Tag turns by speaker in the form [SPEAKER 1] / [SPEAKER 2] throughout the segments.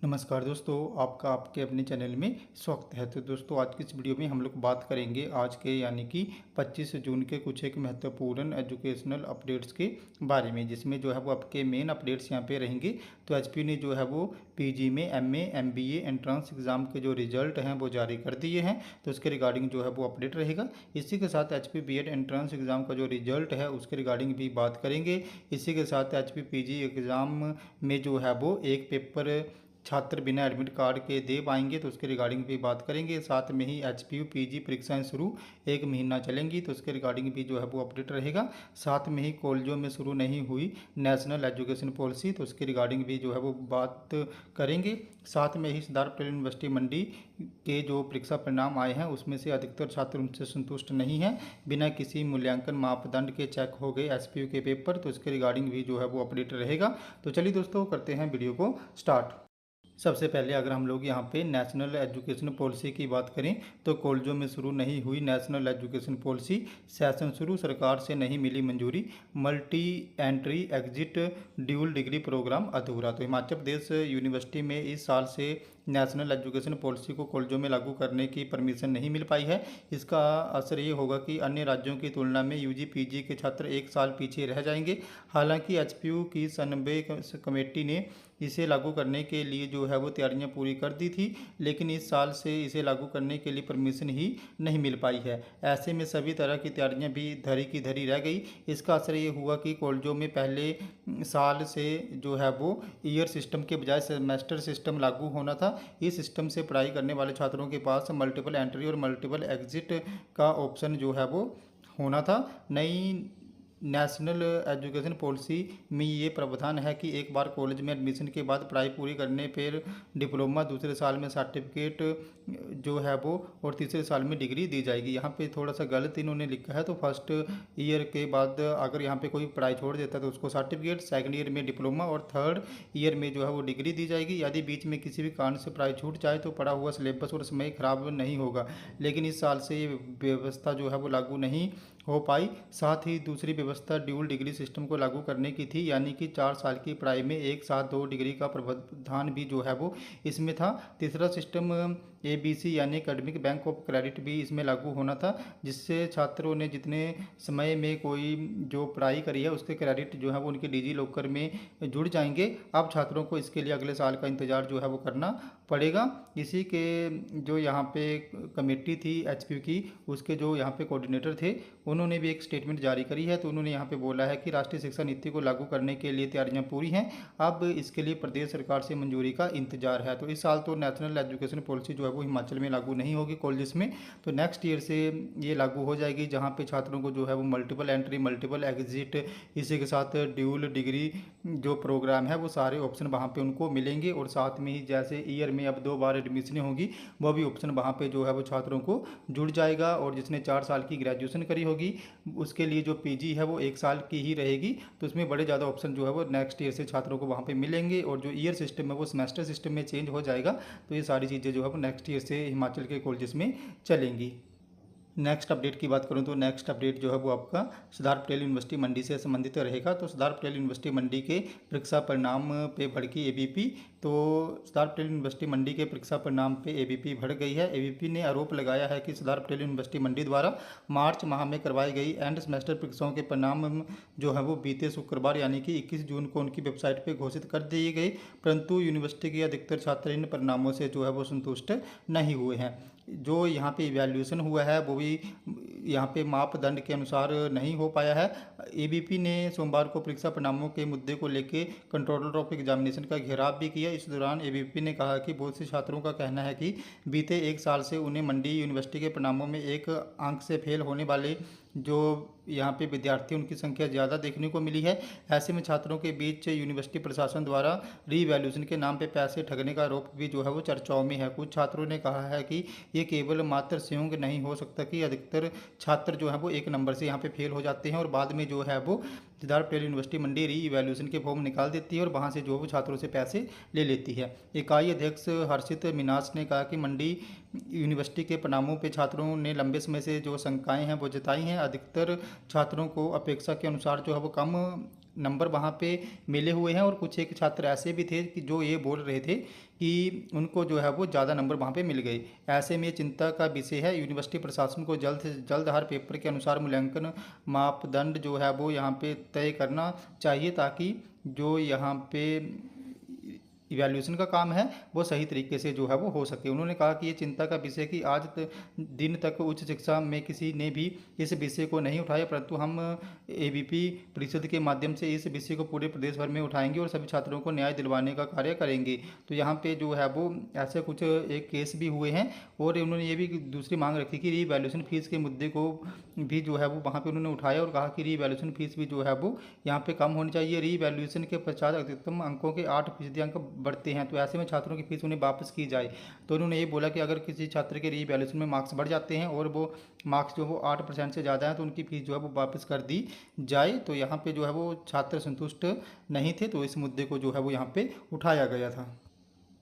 [SPEAKER 1] नमस्कार दोस्तों, आपका आपके अपने चैनल में स्वागत है। तो दोस्तों, आज की इस वीडियो में हम लोग बात करेंगे आज के यानी कि 25 जून के कुछ एक महत्वपूर्ण एजुकेशनल अपडेट्स के बारे में, जिसमें जो है वो आपके मेन अपडेट्स यहाँ पे रहेंगे। तो एचपीयू ने जो है वो पीजी में एमए एमबीए एंट्रेंस एग्ज़ाम के जो रिजल्ट हैं वो जारी कर दिए हैं, तो उसके रिगार्डिंग जो है वो अपडेट रहेगा। इसी के साथ एचपी बीएड एंट्रेंस एग्ज़ाम का जो रिजल्ट है उसके रिगार्डिंग भी बात करेंगे। इसी के साथ एचपी पीजी एग्ज़ाम में जो है वो एक पेपर छात्र बिना एडमिट कार्ड के दे पाएंगे, तो उसके रिगार्डिंग भी बात करेंगे। साथ में ही एचपीयू पीजी परीक्षाएं शुरू 1 महीना चलेंगी, तो उसके रिगार्डिंग भी जो है वो अपडेट रहेगा। साथ में ही कॉलेजों में शुरू नहीं हुई नेशनल एजुकेशन पॉलिसी, तो उसके रिगार्डिंग भी जो है वो बात करेंगे। साथ में ही सरदार पटेल यूनिवर्सिटी मंडी के जो परीक्षा परिणाम आए हैं उसमें से अधिकतर छात्र उनसे संतुष्ट नहीं हैं। बिना किसी मूल्यांकन मापदंड के चेक हो गए एसपीयू के पेपर, तो इसके रिगार्डिंग भी जो है वो अपडेट रहेगा। तो चलिए दोस्तों, करते हैं वीडियो को स्टार्ट। सबसे पहले अगर हम लोग यहाँ पे नेशनल एजुकेशन पॉलिसी की बात करें, तो कॉलेजों में शुरू नहीं हुई नेशनल एजुकेशन पॉलिसी, सेशन शुरू, सरकार से नहीं मिली मंजूरी, multi entry exit dual degree programme अधूरा। तो हिमाचल प्रदेश यूनिवर्सिटी में इस साल से नेशनल एजुकेशन पॉलिसी को कॉलेजों में लागू करने की परमिशन नहीं मिल पाई है। इसका असर ये होगा कि अन्य राज्यों की तुलना में यूजी पीजी के छात्र 1 साल पीछे रह जाएंगे। हालांकि एचपीयू की 97 कमेटी ने इसे लागू करने के लिए जो है वो तैयारियां पूरी कर दी थी, लेकिन इस साल से इसे लागू करने के लिए परमिशन ही नहीं मिल पाई है। ऐसे में सभी तरह की तैयारियां भी धरी की धरी रह गई। इसका असर ये हुआ कि कॉलेजों में पहले साल से जो है वो ईयर सिस्टम के बजाय सेमेस्टर सिस्टम लागू होना था। इस सिस्टम से पढ़ाई करने वाले छात्रों के पास मल्टीपल एंट्री और मल्टीपल एग्जिट का ऑप्शन जो है वो होना था। नई नेशनल एजुकेशन पॉलिसी में ये प्रावधान है कि एक बार कॉलेज में एडमिशन के बाद पढ़ाई पूरी करने पर डिप्लोमा, दूसरे साल में सर्टिफिकेट जो है वो, और तीसरे साल में डिग्री दी जाएगी। यहाँ पे थोड़ा सा गलत इन्होंने लिखा है। तो फर्स्ट ईयर के बाद अगर यहाँ पे कोई पढ़ाई छोड़ देता है तो उसको सर्टिफिकेट, सेकंड ईयर में डिप्लोमा और थर्ड ईयर में जो है वो डिग्री दी जाएगी। यदि बीच में किसी भी कारण से पढ़ाई छूट जाए तो पढ़ा हुआ सिलेबस और समय खराब नहीं होगा, लेकिन इस साल से ये व्यवस्था जो है वो लागू नहीं हो पाई। साथ ही दूसरी व्यवस्था ड्यूल डिग्री सिस्टम को लागू करने की थी, यानी कि 4 साल की पढ़ाई में एक साथ 2 डिग्री का प्रावधान भी जो है वो इसमें था। तीसरा सिस्टम एबीसी यानी एकेडमिक बैंक ऑफ क्रेडिट भी इसमें लागू होना था, जिससे छात्रों ने जितने समय में कोई जो पढ़ाई करी है उसके क्रेडिट जो है वो उनके डिजी लॉकर में जुड़ जाएंगे। अब छात्रों को इसके लिए अगले साल का इंतज़ार जो है वो करना पड़ेगा। इसी के जो यहाँ पे कमेटी थी एचपीयू की, उसके जो यहाँ पे कोऑर्डिनेटर थे, उन्होंने भी एक स्टेटमेंट जारी करी है। तो उन्होंने यहाँ पे बोला है कि राष्ट्रीय शिक्षा नीति को लागू करने के लिए तैयारियां पूरी हैं, अब इसके लिए प्रदेश सरकार से मंजूरी का इंतजार है। तो इस साल तो नेशनल एजुकेशन पॉलिसी जो है वो हिमाचल में लागू नहीं होगी कॉलेजेस में, तो नेक्स्ट ईयर से ये लागू हो जाएगी, जहाँ पे छात्रों को जो है वो मल्टीपल एंट्री, मल्टीपल एग्जिट, इसी के साथ ड्यूल डिग्री जो प्रोग्राम है वो सारे ऑप्शन वहाँ पे उनको मिलेंगे। और साथ में ही जैसे ईयर में अब 2 बार एडमिशन होगी, वो भी ऑप्शन वहाँ पे जो है वो छात्रों को जुड़ जाएगा। और जिसने 4 साल की ग्रेजुएशन करी होगी उसके लिए जो पीजी है वो 1 साल की ही रहेगी, तो उसमें बड़े ज़्यादा ऑप्शन जो है वो नेक्स्ट ईयर से छात्रों को वहाँ पे मिलेंगे। और जो ईयर सिस्टम है वो सेमेस्टर सिस्टम में चेंज हो जाएगा, तो ये सारी चीज़ें जो है वो नेक्स्ट ईयर से हिमाचल के कॉलेजेस में चलेंगी। नेक्स्ट अपडेट की बात करूं तो नेक्स्ट अपडेट जो है वो आपका सरदार पटेल यूनिवर्सिटी मंडी से संबंधित रहेगा। तो सरदार पटेल यूनिवर्सिटी मंडी के परीक्षा परिणाम पे भड़की एबीपी। तो सरदार पटेल यूनिवर्सिटी मंडी के परीक्षा परिणाम पे एबीपी भड़ गई है। एबीपी ने आरोप लगाया है कि सरदार पटेल यूनिवर्सिटी मंडी द्वारा मार्च माह में करवाई गई एंड सेमेस्टर परीक्षाओं के परिणाम जो है वो बीते शुक्रवार यानी कि 21 जून को उनकी वेबसाइट पर घोषित कर दिए गए, परंतु यूनिवर्सिटी के अधिकतर छात्र इन परिणामों से जो है वो संतुष्ट नहीं हुए हैं। जो यहाँ पे इवैल्यूएशन हुआ है वो भी यहाँ पे मापदंड के अनुसार नहीं हो पाया है। एबीपी ने सोमवार को परीक्षा परिणामों के मुद्दे को लेकर कंट्रोलर ऑफ एग्जामिनेशन का घेराव भी किया। इस दौरान एबीपी ने कहा कि बहुत से छात्रों का कहना है कि बीते 1 साल से उन्हें मंडी यूनिवर्सिटी के परिणामों में एक अंक से फेल होने वाले जो यहाँ पे विद्यार्थी उनकी संख्या ज़्यादा देखने को मिली है। ऐसे में छात्रों के बीच यूनिवर्सिटी प्रशासन द्वारा रीवैल्यूएशन के नाम पे पैसे ठगने का आरोप भी जो है वो चर्चाओं में है। कुछ छात्रों ने कहा है कि ये केवल मात्र संयोग नहीं हो सकता कि अधिकतर छात्र जो है वो 1 नंबर से यहाँ पे फेल हो जाते हैं और बाद में जो है वो सरदार पटेल यूनिवर्सिटी मंडी रीवैल्यूएशन के फॉर्म निकाल देती है और वहाँ से जो वो छात्रों से पैसे ले लेती है। इकाई अध्यक्ष हर्षित मिनास ने कहा कि मंडी यूनिवर्सिटी के परिणामों पे छात्रों ने लंबे समय से जो शंकाएं हैं वो जताई हैं। अधिकतर छात्रों को अपेक्षा के अनुसार जो है वो कम नंबर वहाँ पे मिले हुए हैं और कुछ एक छात्र ऐसे भी थे कि जो ये बोल रहे थे कि उनको जो है वो ज़्यादा नंबर वहाँ पे मिल गए। ऐसे में ये चिंता का विषय है। यूनिवर्सिटी प्रशासन को जल्द से जल्द हर पेपर के अनुसार मूल्यांकन मापदंड जो है वो यहाँ पे तय करना चाहिए, ताकि जो यहाँ पे इवैल्यूएशन का काम है वो सही तरीके से जो है वो हो सके। उन्होंने कहा कि ये चिंता का विषय कि आज दिन तक उच्च शिक्षा में किसी ने भी इस विषय को नहीं उठाया, परंतु हम एबीपी परिषद के माध्यम से इस विषय को पूरे प्रदेश भर में उठाएंगे और सभी छात्रों को न्याय दिलवाने का कार्य करेंगे। तो यहाँ पे जो है वो ऐसे कुछ एक केस भी हुए हैं और उन्होंने ये भी दूसरी मांग रखी कि रीवैल्यूएशन फीस के मुद्दे को भी जो है वो वहाँ पे उन्होंने उठाया और कहा कि रीवैल्यूएशन फीस भी जो है वो यहाँ पे कम होनी चाहिए। रीवैल्यूएशन के पश्चात अधिकतम अंकों के 8% अंक बढ़ते हैं, तो ऐसे में छात्रों की फीस उन्हें वापस की जाए। तो उन्होंने ये बोला कि अगर किसी छात्र के रीवैल्यूएशन में मार्क्स बढ़ जाते हैं और वो मार्क्स जो वो 8% से ज़्यादा है तो उनकी फीस जो है वो वापस कर दी जाए। तो यहाँ पे जो है वो छात्र संतुष्ट नहीं थे, तो इस मुद्दे को जो है वो यहाँ पे उठाया गया था।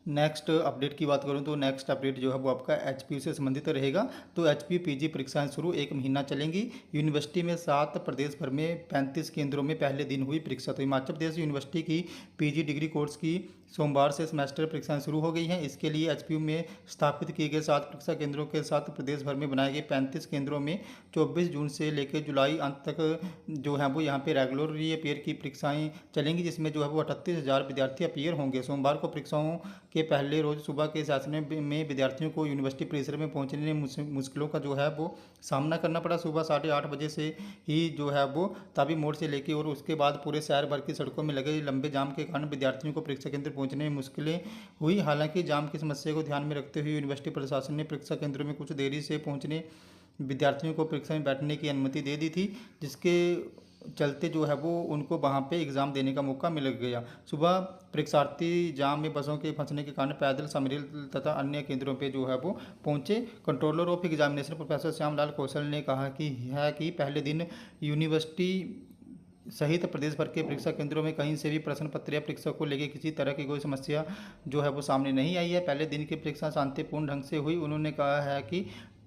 [SPEAKER 1] नेक्स्ट अपडेट की बात करूं तो नेक्स्ट अपडेट जो है वो आपका एचपीयू से संबंधित रहेगा। तो एचपीयू पीजी परीक्षाएं शुरू 1 महीना चलेंगी। यूनिवर्सिटी में 7 प्रदेश भर में 35 केंद्रों में पहले दिन हुई परीक्षा। तो हिमाचल प्रदेश यूनिवर्सिटी की पीजी डिग्री कोर्स की सोमवार से सेमेस्टर परीक्षाएं शुरू हो गई हैं। इसके लिए एचपीयू में स्थापित किए गए 7 परीक्षा केंद्रों के साथ प्रदेश भर में बनाए गए 35 केंद्रों में 24 जून से लेकर जुलाई अंत तक जो है वो यहाँ पे रेगुलर रीअपियर की परीक्षाएं चलेंगी, जिसमें जो है वो 38,000 विद्यार्थी अपियर होंगे। सोमवार को परीक्षाओं के पहले रोज सुबह के सेशन में विद्यार्थियों को यूनिवर्सिटी परिसर में पहुंचने में मुश्किलों का जो है वो सामना करना पड़ा। सुबह 8:30 बजे से ही जो है वो ताबी मोड़ से लेके और उसके बाद पूरे शहर भर की सड़कों में लगे लंबे जाम के कारण विद्यार्थियों को परीक्षा केंद्र पहुंचने में मुश्किलें हुई। हालांकि जाम की समस्या को ध्यान में रखते हुए यूनिवर्सिटी प्रशासन ने परीक्षा केंद्रों में कुछ देरी से पहुंचने विद्यार्थियों को परीक्षा में बैठने की अनुमति दे दी थी, जिसके चलते जो है वो उनको वहाँ पे एग्ज़ाम देने का मौका मिल गया। सुबह परीक्षार्थी जाम में बसों के फंसने के कारण पैदल समरेल तथा अन्य केंद्रों पे जो है वो पहुँचे। Controller of examination professor Shyamlal Kaushal ने कहा कि पहले दिन यूनिवर्सिटी सहित प्रदेश भर के परीक्षा केंद्रों में कहीं से भी प्रश्न पत्र या परीक्षा को लेकर किसी तरह की कोई समस्या जो है वो सामने नहीं आई है। पहले दिन की परीक्षा शांतिपूर्ण ढंग से हुई। उन्होंने कहा है कि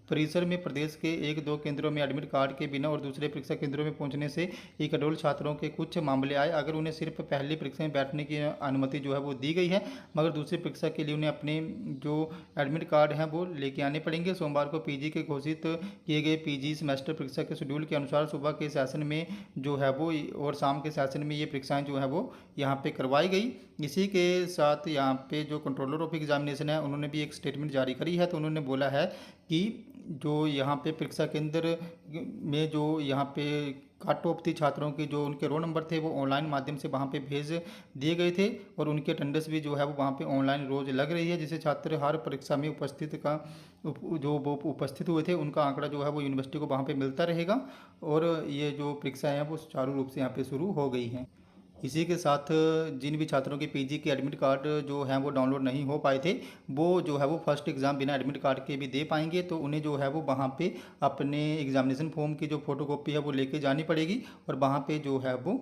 [SPEAKER 1] परिसर में प्रदेश के 1-2 केंद्रों में एडमिट कार्ड के बिना और दूसरे परीक्षा केंद्रों में पहुंचने से इकडोल छात्रों के कुछ मामले आए। अगर उन्हें सिर्फ पहली परीक्षा में बैठने की अनुमति जो है वो दी गई है, मगर दूसरी परीक्षा के लिए उन्हें अपने जो एडमिट कार्ड हैं वो लेके आने पड़ेंगे। सोमवार को पीजी के घोषित किए गए पीजी सेमेस्टर परीक्षा के शेड्यूल के अनुसार सुबह के सेशन में जो है वो और शाम के सेशन में ये परीक्षाएं जो है वो यहाँ पे करवाई गई। इसी के साथ यहाँ पे जो कंट्रोलर ऑफ एग्जामिनेशन है उन्होंने भी एक स्टेटमेंट जारी करी है। तो उन्होंने बोला है कि जो यहाँ पे परीक्षा केंद्र में जो यहाँ पे कट ऑफ थी छात्रों की, जो उनके रोल नंबर थे वो ऑनलाइन माध्यम से वहाँ पे भेज दिए गए थे और उनके अटेंडेंस भी जो है वो वहाँ पे ऑनलाइन रोज़ लग रही है, जिससे छात्र हर परीक्षा में जो वो उपस्थित हुए थे उनका आंकड़ा जो है वो यूनिवर्सिटी को वहाँ पे मिलता रहेगा और ये जो परीक्षाएँ हैं वो सुचारू रूप से यहाँ पे शुरू हो गई हैं। इसी के साथ जिन भी छात्रों के पीजी के एडमिट कार्ड जो हैं वो डाउनलोड नहीं हो पाए थे, वो जो है वो फर्स्ट एग्ज़ाम बिना एडमिट कार्ड के भी दे पाएंगे। तो उन्हें जो है वो वहाँ पे अपने एग्जामिनेशन फॉर्म की जो फोटोकॉपी है वो लेके जानी पड़ेगी और वहाँ पे जो है वो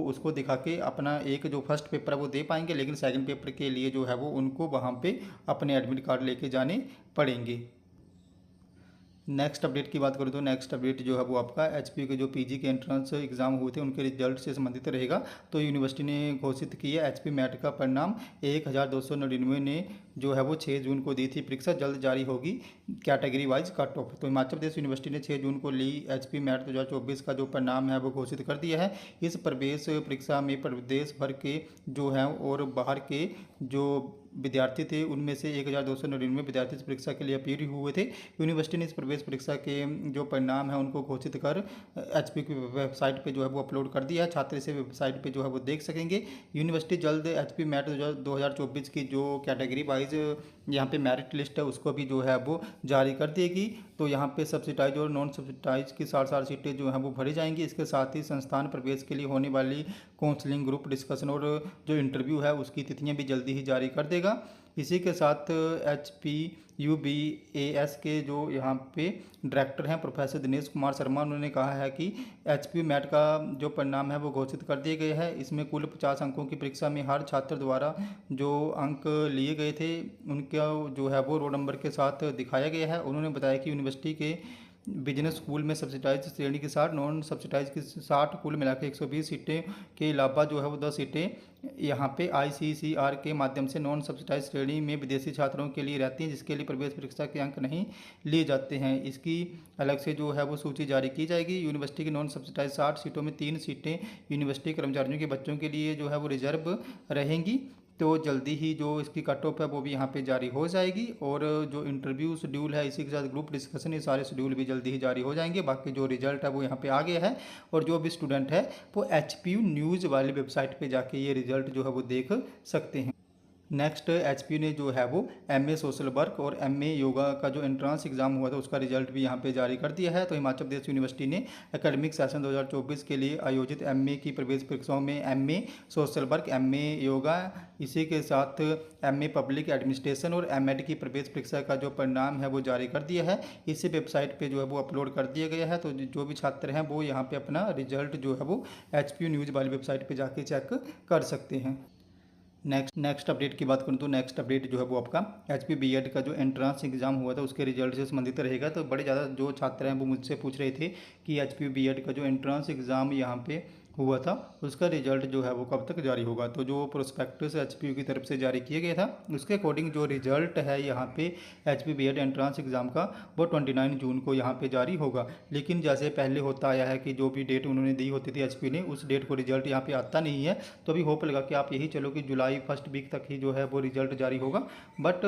[SPEAKER 1] उसको दिखा के अपना एक जो फर्स्ट पेपर है वो दे पाएंगे। लेकिन सेकंड पेपर के लिए जो है वो उनको वहाँ पे अपने एडमिट कार्ड लेके जाने पड़ेंगे। नेक्स्ट अपडेट की बात करूँ तो नेक्स्ट अपडेट जो है वो आपका एचपीयू के जो पीजी के एंट्रेंस एग्जाम हुए थे उनके रिजल्ट से संबंधित रहेगा। तो यूनिवर्सिटी ने घोषित की है एचपी मैट का परिणाम। 1299 ने जो है वो 6 जून को दी थी परीक्षा, जल्द जारी होगी कैटेगरी वाइज कट ऑफ। तो हिमाचल प्रदेश यूनिवर्सिटी ने 6 जून को ली एचपी मैट 2024 का जो परिणाम है वो घोषित कर दिया है। इस प्रवेश परीक्षा में प्रदेश भर के जो हैं और बाहर के जो विद्यार्थी थे उनमें से 1299 विद्यार्थी इस परीक्षा के लिए अपीयर हुए थे। यूनिवर्सिटी ने इस प्रवेश परीक्षा के जो परिणाम है उनको घोषित कर एचपी की वेबसाइट पे जो है वो अपलोड कर दिया है। छात्र इसे वेबसाइट पे जो है वो देख सकेंगे। यूनिवर्सिटी जल्द एचपी मैट 2024 की जो कैटेगरी वाइज यहाँ पे मेरिट लिस्ट है उसको भी जो है वो जारी कर देगी। तो यहाँ पे सब्सिडाइज और नॉन सब्सिडाइज की 60 सीटें जो हैं वो भरी जाएंगी। इसके साथ ही संस्थान प्रवेश के लिए होने वाली काउंसलिंग, ग्रुप डिस्कशन और जो इंटरव्यू है उसकी तिथियाँ भी जल्दी ही जारी कर देगा। इसी के साथ HPUBAS के जो यहाँ पे डायरेक्टर हैं प्रोफेसर दिनेश कुमार शर्मा, उन्होंने कहा है कि एचपीयू मैट का जो परिणाम है वो घोषित कर दिए गए हैं। इसमें कुल 50 अंकों की परीक्षा में हर छात्र द्वारा जो अंक लिए गए थे उनका जो है वो रोल नंबर के साथ दिखाया गया है। उन्होंने बताया कि यूनिवर्सिटी के बिजनेस स्कूल में सब्सिडाइज श्रेणी के साथ नॉन सब्सिडाइज के 60, कुल मिला के 120 सीटें के अलावा जो है वो 10 सीटें यहाँ पे ICCR के माध्यम से नॉन सब्सिडाइज श्रेणी में विदेशी छात्रों के लिए रहती हैं, जिसके लिए प्रवेश परीक्षा के अंक नहीं लिए जाते हैं। इसकी अलग से जो है वो सूची जारी की जाएगी। यूनिवर्सिटी की नॉन सब्सिडाइज 60 सीटों में 3 सीटें यूनिवर्सिटी कर्मचारियों के बच्चों के लिए जो है वो रिजर्व रहेंगी। तो जल्दी ही जो इसकी कट ऑफ है वो भी यहाँ पे जारी हो जाएगी, और जो इंटरव्यू शेड्यूल है इसी के साथ ग्रुप डिस्कशन, ये सारे शेड्यूल भी जल्दी ही जारी हो जाएंगे। बाकी जो रिजल्ट है वो यहाँ पे आ गया है, और जो भी स्टूडेंट है वो HPU न्यूज़ वाली वेबसाइट पे जाके ये रिजल्ट जो है वो देख सकते हैं। नेक्स्ट HPU ने जो है वो MA सोशल वर्क और MA योगा का जो एंट्रेंस एग्जाम हुआ था उसका रिजल्ट भी यहाँ पे जारी कर दिया है। तो हिमाचल प्रदेश यूनिवर्सिटी ने एकेडमिक सेशन 2024 के लिए आयोजित MA की प्रवेश परीक्षाओं में MA social work, MA yoga, इसी के साथ MA पब्लिक एडमिनिस्ट्रेशन और MEd की प्रवेश परीक्षा का जो परिणाम है वो जारी कर दिया है। इसी वेबसाइट पर जो है वो अपलोड कर दिया गया है। तो जो भी छात्र हैं वो यहाँ पर अपना रिजल्ट जो है वो HPU न्यूज़ वाली वेबसाइट पर जाके चेक कर सकते हैं। नेक्स्ट अपडेट की बात करूँ तो नेक्स्ट अपडेट जो है वो आपका HPU BEd का जो एंट्रेंस एग्जाम हुआ था उसके रिजल्ट से संबंधित रहेगा। तो बड़े ज़्यादा जो छात्र हैं वो मुझसे पूछ रहे थे कि HPU BEd का जो एंट्रेंस एग्ज़ाम यहाँ पे हुआ था उसका रिजल्ट जो है वो कब तक जारी होगा। तो जो प्रोस्पेक्टस HPU की तरफ से जारी किया गया था उसके अकॉर्डिंग जो रिजल्ट है यहाँ पे HPU BEd एंट्रेंस एग्ज़ाम का वो 29 जून को यहाँ पे जारी होगा। लेकिन जैसे पहले होता आया है कि जो भी डेट उन्होंने दी होती थी HPU ने, उस डेट को रिजल्ट यहाँ पे आता नहीं है। तो अभी होप लगा कि आप यही चलो कि जुलाई फर्स्ट वीक तक ही जो है वो रिजल्ट जारी होगा। बट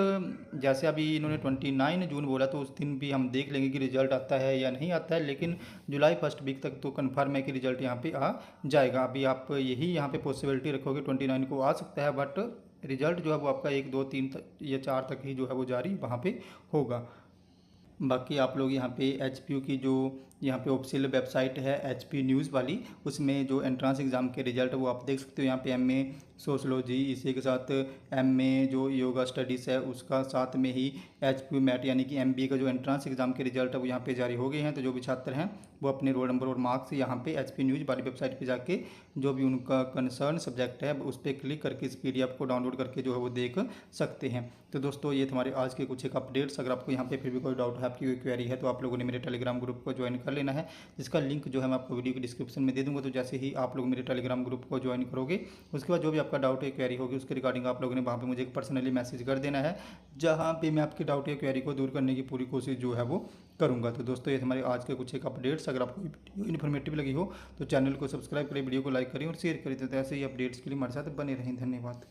[SPEAKER 1] जैसे अभी इन्होंने 29 जून बोला तो उस दिन भी हम देख लेंगे कि रिजल्ट आता है या नहीं आता है, लेकिन जुलाई फर्स्ट वीक तक तो कन्फर्म है कि रिजल्ट यहाँ पे आ जाएगा। अभी आप यही यहाँ पे पॉसिबिलिटी रखोगे 29 को आ सकता है, बट रिजल्ट जो है वो आपका 1, 2, 3 या 4 तक ही जो है वो जारी वहाँ पे होगा। बाकी आप लोग यहाँ पे HPU की जो यहाँ पे ऑफिशियल वेबसाइट है HPU न्यूज़ वाली, उसमें जो एंट्रेंस एग्ज़ाम के रिजल्ट वो आप देख सकते हो। यहाँ पे MA सोशलॉजी, इसी के साथ MA जो योगा स्टडीज़ है उसका, साथ में ही HPU मैट यानी कि MBA का जो एंट्रेंस एग्ज़ाम के रिजल्ट है वो यहाँ पे जारी हो गए हैं। तो जो भी छात्र हैं वो अपने रोल नंबर और मार्क्स यहाँ पे HPU न्यूज़ वाली वेबसाइट पर जाके जो भी उनका कंसर्न सब्जेक्ट है उस पर क्लिक करके इस PDF को डाउनलोड करके जो है वो देख सकते हैं। तो दोस्तों ये हमारे आज के कुछ एक अपडेट्स। अगर आपको यहाँ पे फिर भी कोई डाउट है, आपकी कोई क्वेरी है, तो आप लोगों ने मेरे टेलीग्राम ग्रुप को ज्वाइन कर लेना है, जिसका लिंक जो है मैं आपको वीडियो की डिस्क्रिप्शन में दे दूँगा। तो जैसे ही आप लोग मेरे टेलीग्राम ग्रुप को ज्वाइन करोगे उसके बाद जो भी आपका डाउट या क्वेरी होगी उसके रिगार्डिंग आप लोगों ने वहाँ पे मुझे पर्सनली मैसेज कर देना है, जहाँ पे मैं आपके डाउट या क्वेरी को दूर करने की पूरी कोशिश जो है वो करूँगा। तो दोस्तों ये हमारे आज के कुछ एक अपडेट्स। अगर आपको वीडियो इन्फॉर्मेटिव लगी हो तो चैनल को सब्सक्राइब करें, वीडियो को लाइक करें और शेयर करें। तो ऐसे ही अपडेट्स के लिए हमारे साथ बने रहें। धन्यवाद।